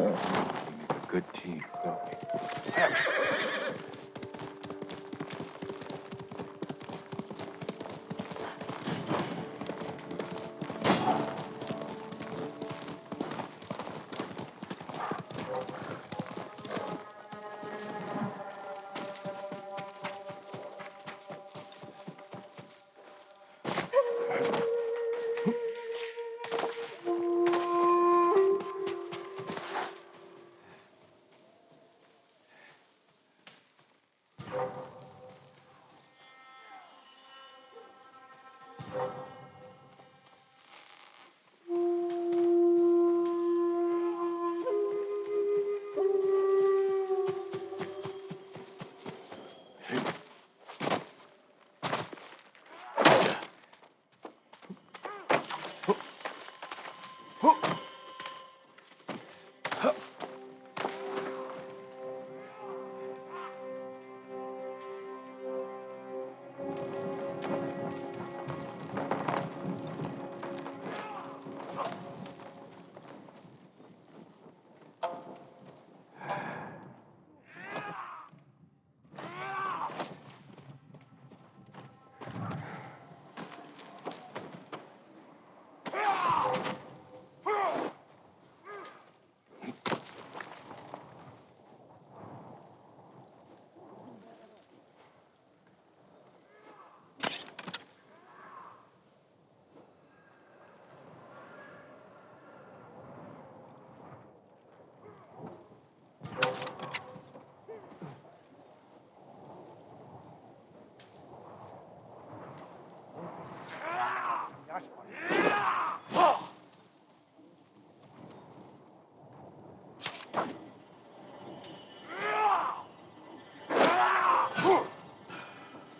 make a good team, don't we?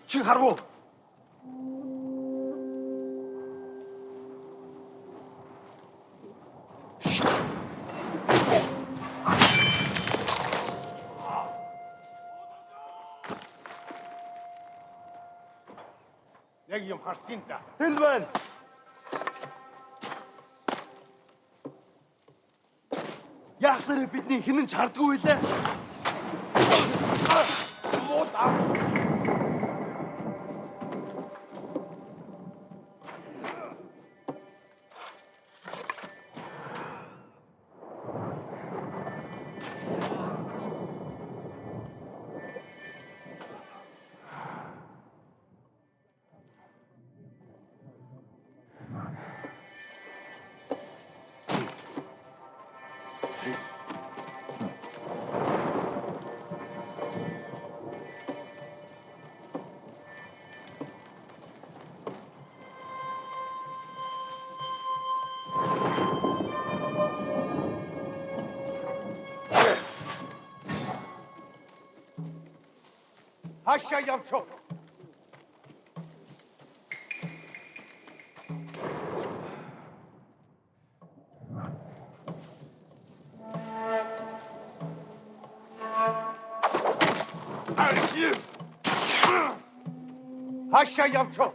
지금 가라고. 내기 좀 할 수 있다. 힐드맨. Яахнаар бидний хинэн чардгүй үлээ. Aşağı yavşak. Aşağı yavşak.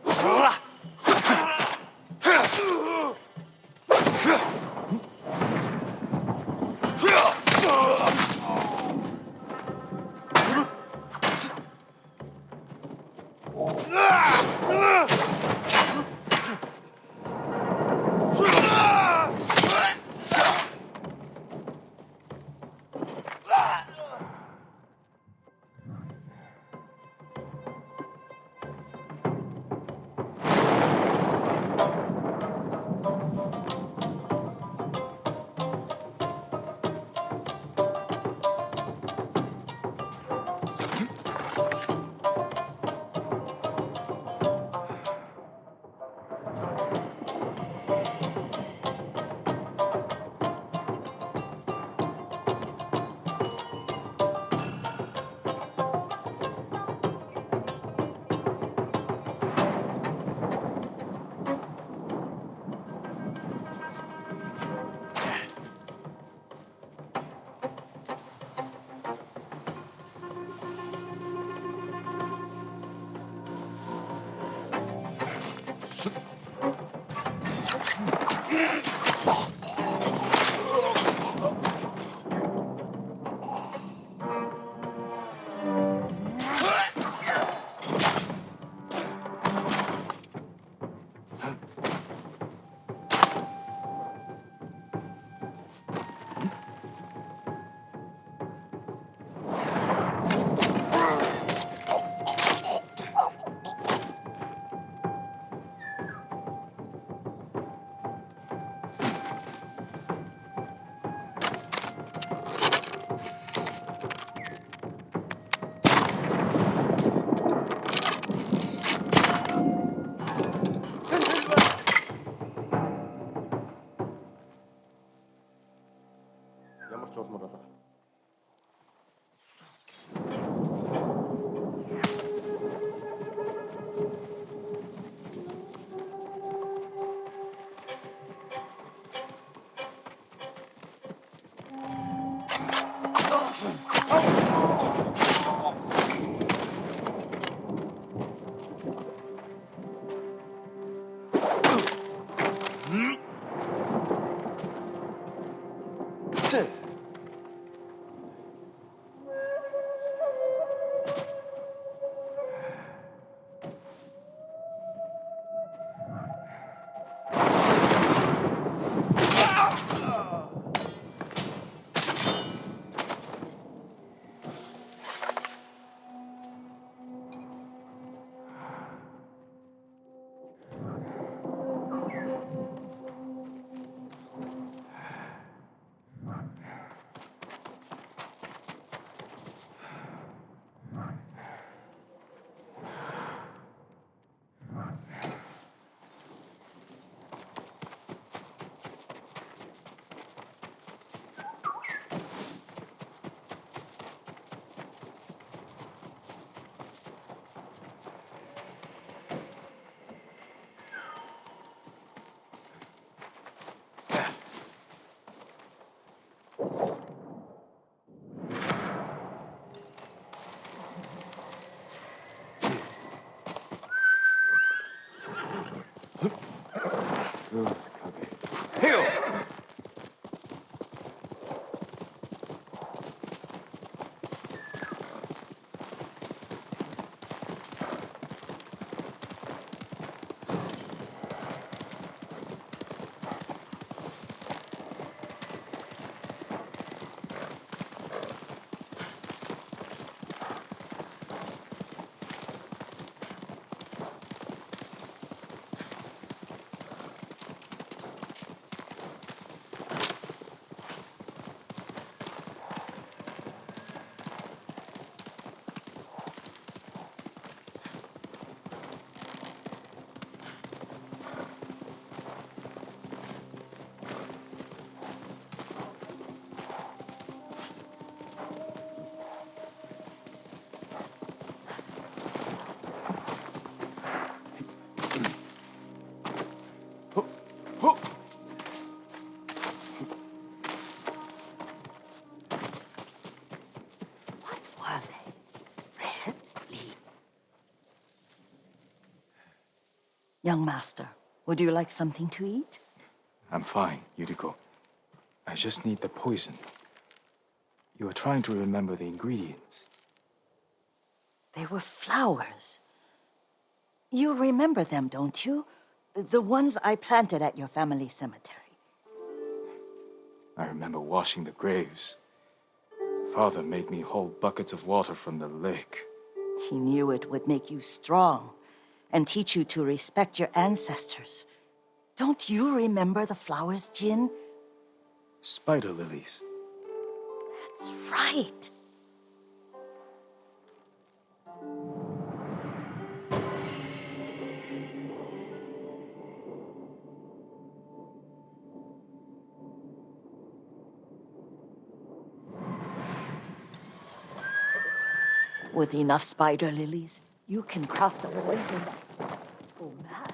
Good, Kage. Heal! What were they? Really? Young master, would you like something to eat? I'm fine, Yuriko. I just need the poison. You are trying to remember the ingredients. They were flowers. You remember them, don't you? The ones I planted at your family cemetery. I remember washing the graves. Father made me hold buckets of water from the lake. He knew it would make you strong and teach you to respect your ancestors. Don't you remember the flowers, Jin? Spider lilies. That's right. With enough spider lilies, you can craft a poison. Oh man,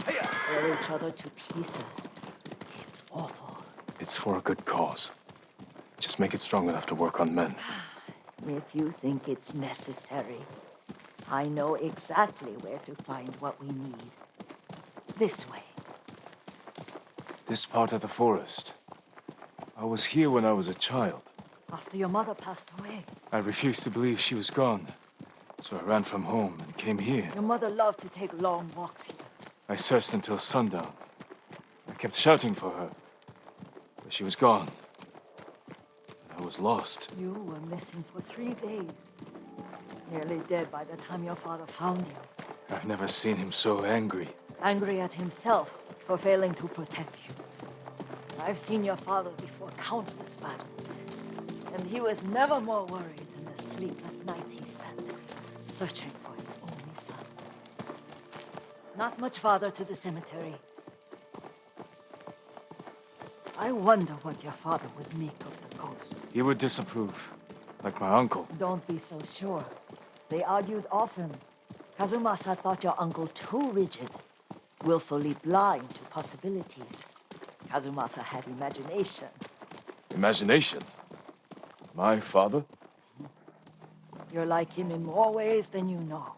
tear each other to pieces. It's awful. It's for a good cause. Just make it strong enough to work on men. If you think it's necessary, I know exactly where to find what we need. This way. This part of the forest. I was here when I was a child. After your mother passed away. I refused to believe she was gone. So I ran from home and came here. Your mother loved to take long walks here. I searched until sundown. I kept shouting for her. But she was gone. I was lost. You were missing for 3 days. Nearly dead by the time your father found you. I've never seen him so angry. Angry at himself for failing to protect you. I've seen your father before countless battles. And he was never more worried than the sleepless nights he spent searching for his only son. Not much farther to the cemetery. I wonder what your father would make of the ghost. He would disapprove, like my uncle. Don't be so sure. They argued often. Kazumasa thought your uncle too rigid, willfully blind to possibilities. Kazumasa had imagination. Imagination? My father? You're like him in more ways than you know.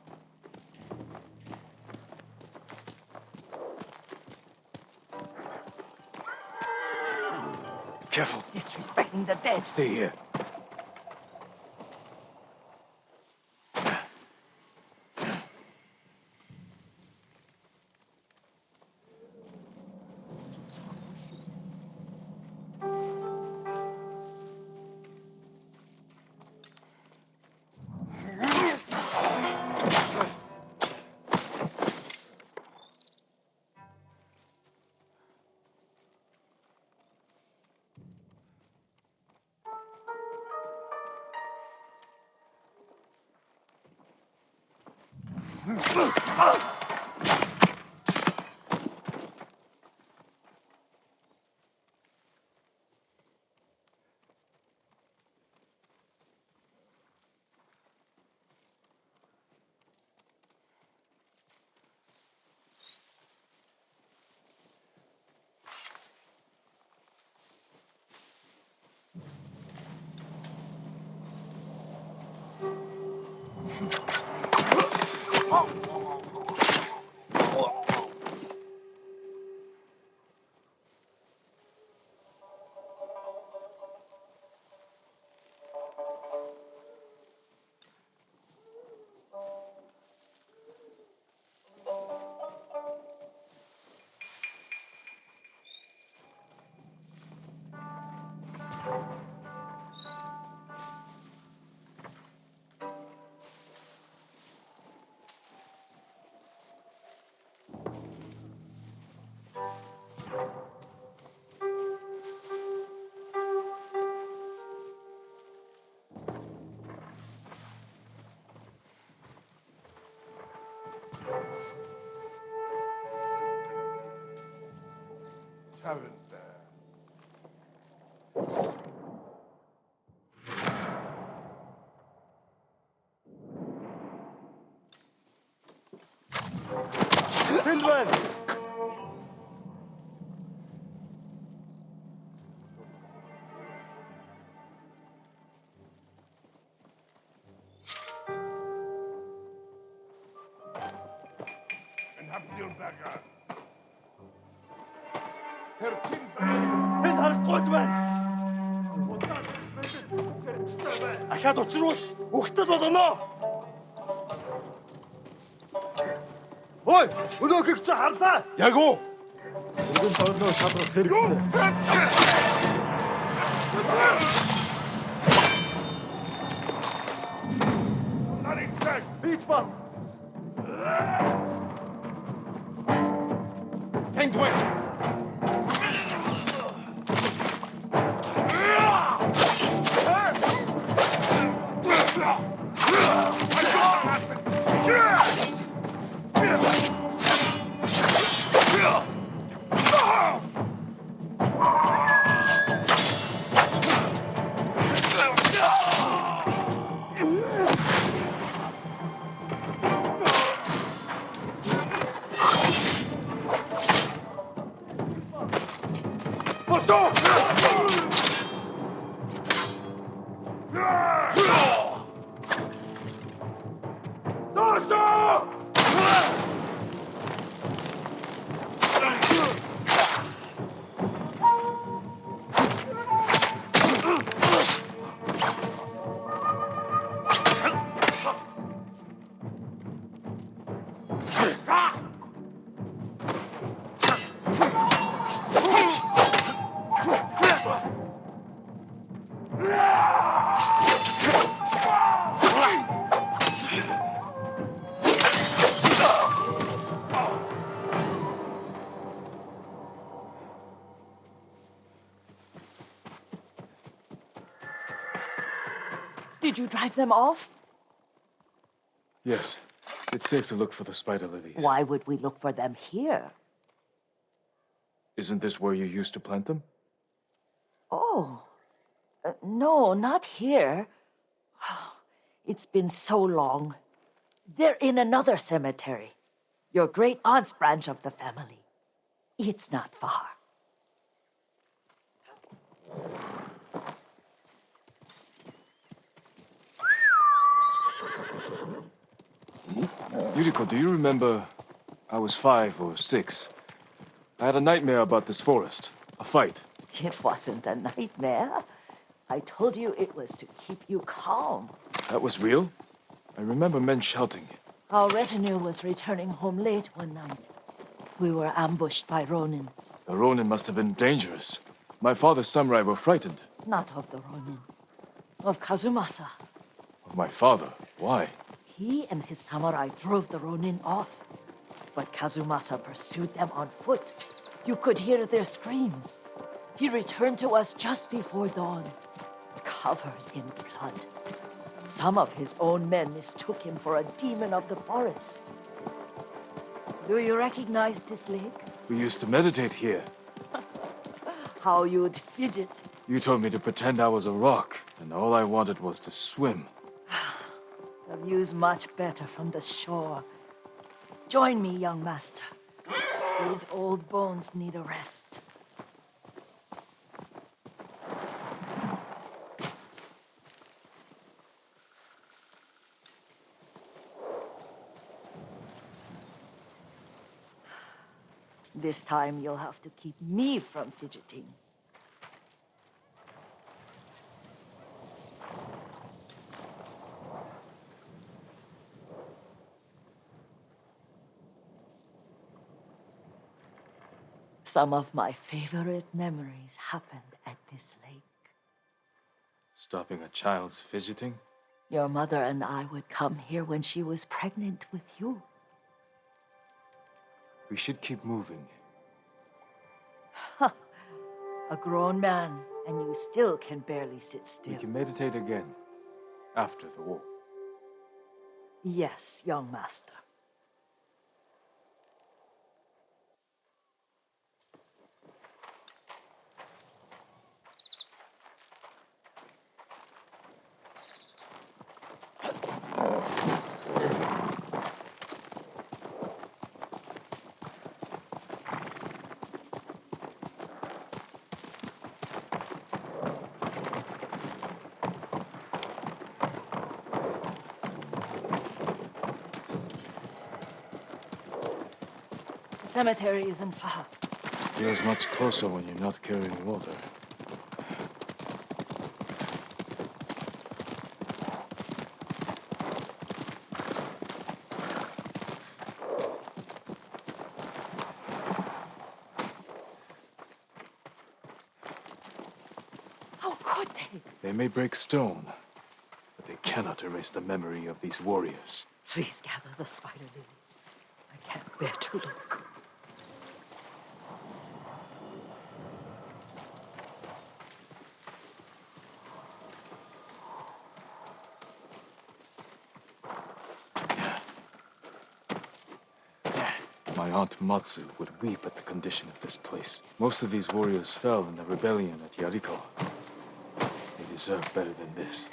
Careful. Disrespecting the dead. Stay here. haven't. Gentlemen! And have your bagger. Herr Kindberg. Энд харагдахгүй байна. Ахаад учруул өгтөл болгоно. Ой, өнөөхийг чи харлаа. Яг уу. Өргөн тоолноо шалрах хэрэгтэй. Бич бас. Can't wait. Did you drive them off? Yes. It's safe to look for the spider lilies. Why would we look for them here? Isn't this where you used to plant them? Oh. No, not here. It's been so long. They're in another cemetery. Your great aunt's branch of the family. It's not far. Yuriko, do you remember? I was 5 or 6. I had a nightmare about this forest. A fight. It wasn't a nightmare. I told you it was to keep you calm. That was real? I remember men shouting. Our retinue was returning home late one night. We were ambushed by Ronin. The Ronin must have been dangerous. My father's samurai were frightened. Not of the Ronin. Of Kazumasa. Of my father? Why? He and his samurai drove the Ronin off. But Kazumasa pursued them on foot. You could hear their screams. He returned to us just before dawn, covered in blood. Some of his own men mistook him for a demon of the forest. Do you recognize this lake? We used to meditate here. How you'd fidget. You told me to pretend I was a rock, and all I wanted was to swim. The view's much better from the shore. Join me, young master. These old bones need a rest. This time you'll have to keep me from fidgeting. Some of my favorite memories happened at this lake. Stopping a child's fidgeting? Your mother and I would come here when she was pregnant with you. We should keep moving. A grown man, and you still can barely sit still. We can meditate again. After the war. Yes, young master. The cemetery isn't far. Feels much closer when you're not carrying water. How could they? They may break stone, but they cannot erase the memory of these warriors. Please gather the spider lilies. I can't bear to look. My aunt Matsu would weep at the condition of this place. Most of these warriors fell in the rebellion at Yariko. They deserve better than this.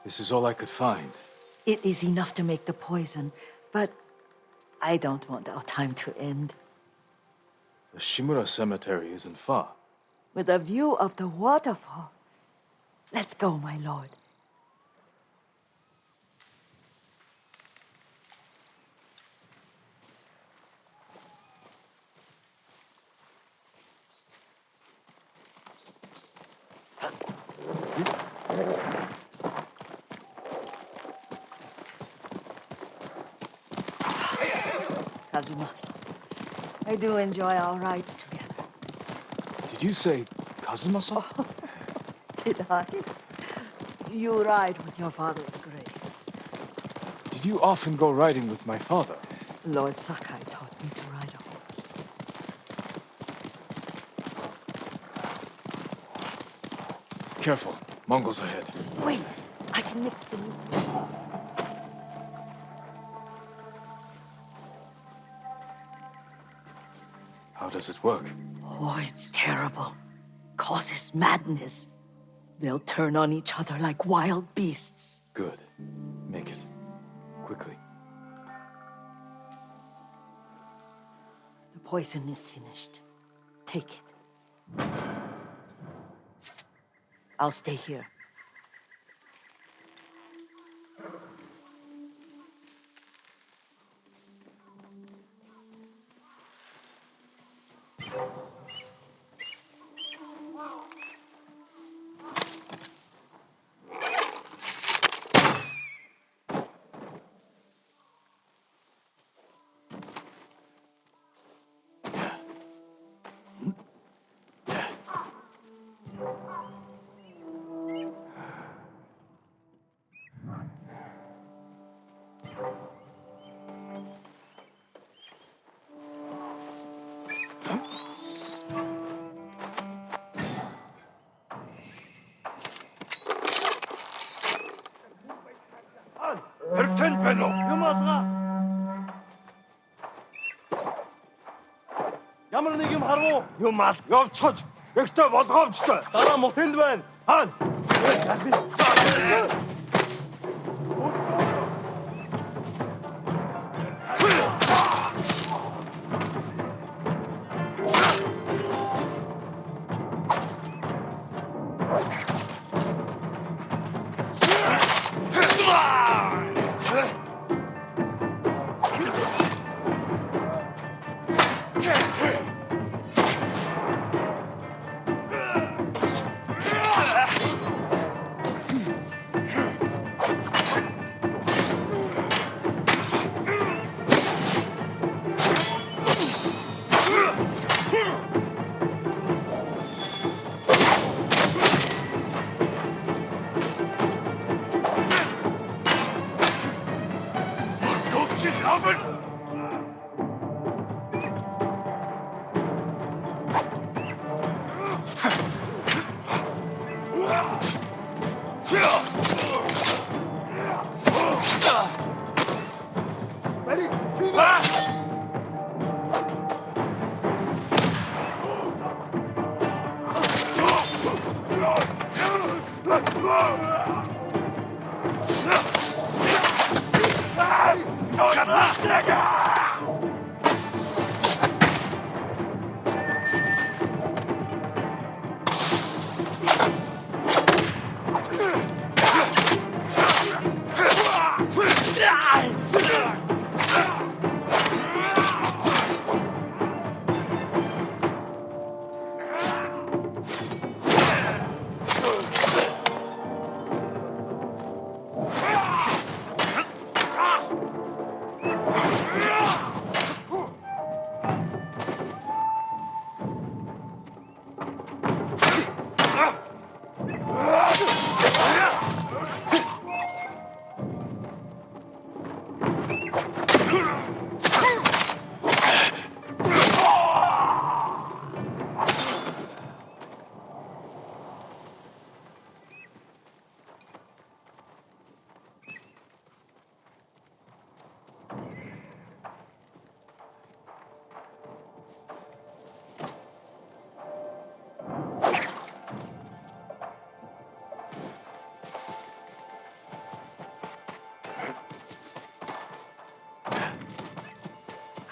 This is all I could find. It is enough to make the poison, but I don't want our time to end. The Shimura Cemetery isn't far. With a view of the waterfall. Let's go, my lord. Kazumasa, I do enjoy our rides together. Did you say Kazumasa? Did I? You ride with your father's grace. Did you often go riding with my father? Lord Sakai taught me to ride a horse. Careful. Mongols ahead. Wait, I can mix the meat. How does it work? Oh, it's terrible. Causes madness. They'll turn on each other like wild beasts. Good. Make it. Quickly. The poison is finished. Take it. I'll stay here. Тэртэн байна уу? Юм алгаа. Ямар нэг юм харав уу? Юм ал. Явцгаж. Ихтэй болгоомжтой. Дараа мут энд байна. Хаана?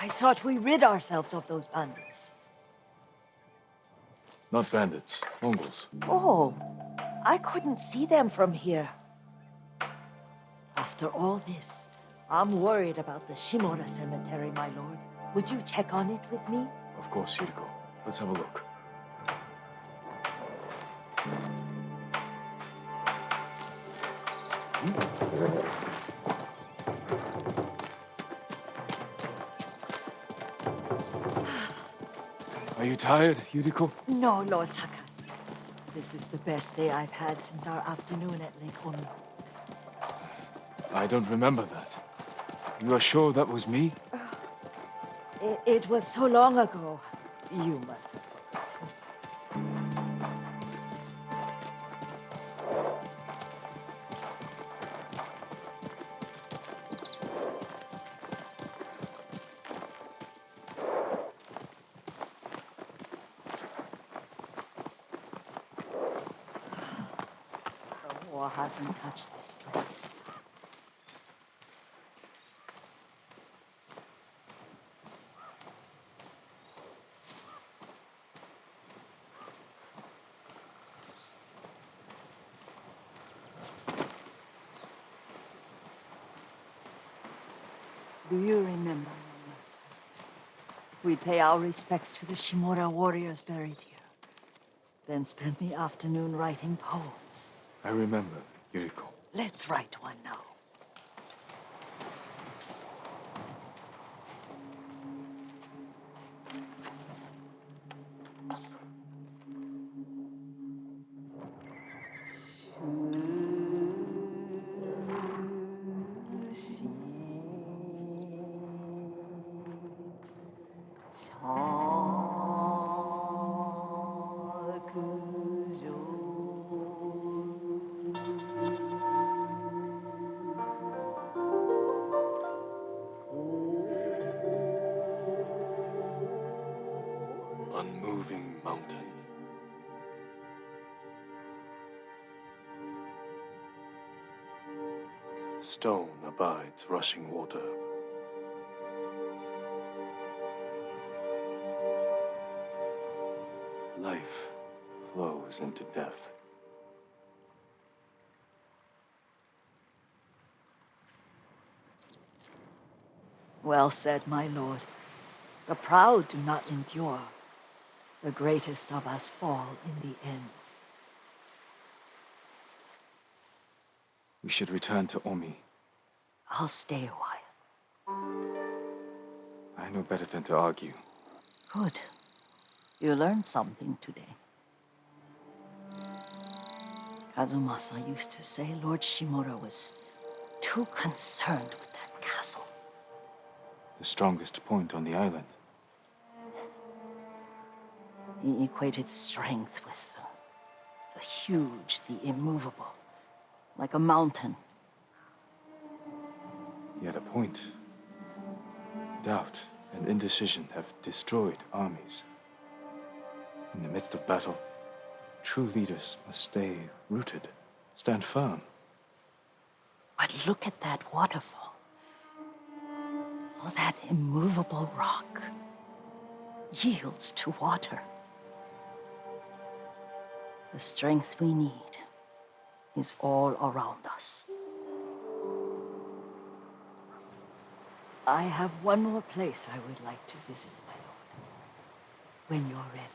I thought we rid ourselves of those bandits. Not bandits, Mongols. Oh, I couldn't see them from here. After all this, I'm worried about the Shimura cemetery, my lord. Would you check on it with me? Of course, Yuriko. Let's have a look. Are you tired, Yuriko? No, Lord Sakai. This is the best day I've had since our afternoon at Lake Ono. I don't remember that. You are sure that was me? It was so long ago. You must have forgotten. The war hasn't touched this place. Do you remember, my master? We pay our respects to the Shimura warriors buried here, then spend the afternoon writing poems. I remember, Yuriko. Let's write one now. Unmoving mountain. Stone abides rushing water. Life flows into death. Well said, my lord. The proud do not endure. The greatest of us fall in the end. We should return to Omi. I'll stay a while. I know better than to argue. Good. You learned something today. Kazumasa used to say Lord Shimura was too concerned with that castle. The strongest point on the island. He equated strength with the huge, the immovable, like a mountain. He had a point. Doubt and indecision have destroyed armies. In the midst of battle, true leaders must stay rooted. Stand firm. But look at that waterfall. All that immovable rock yields to water. The strength we need is all around us. I have one more place I would like to visit, my lord. When you're ready.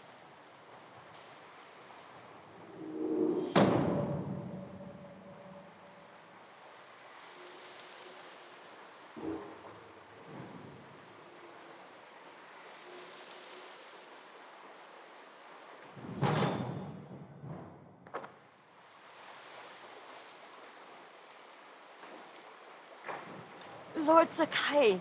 Lord Sakai,